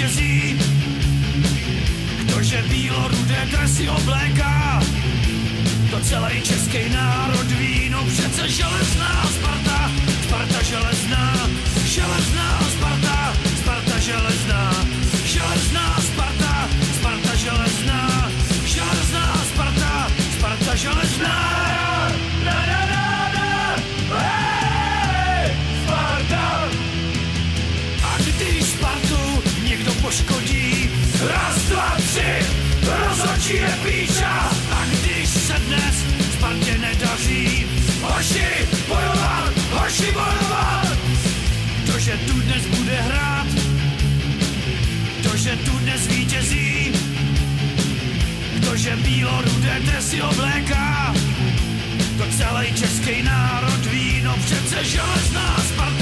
zvítězí. Kdože bílorudé dresy obléká, to celý český národ ví, no přece železná Sparta, Sparta železná, železná Sparta, Sparta železná, železná Sparta, Sparta železná, železná Sparta, Sparta železná. Na, na, na, na, hej, Sparta! A když Spartu někdo poškodí, raz, dva, tři, rozhodčí je píča. A když se dnes Spartě nedaří, hoši bojovat, hoši bojovat. Kdože tu dnes bude hrát, kdože tu dnes vítězí, kdože bílorudé dresy obléká, to celý český národ ví, no přece železná Sparta.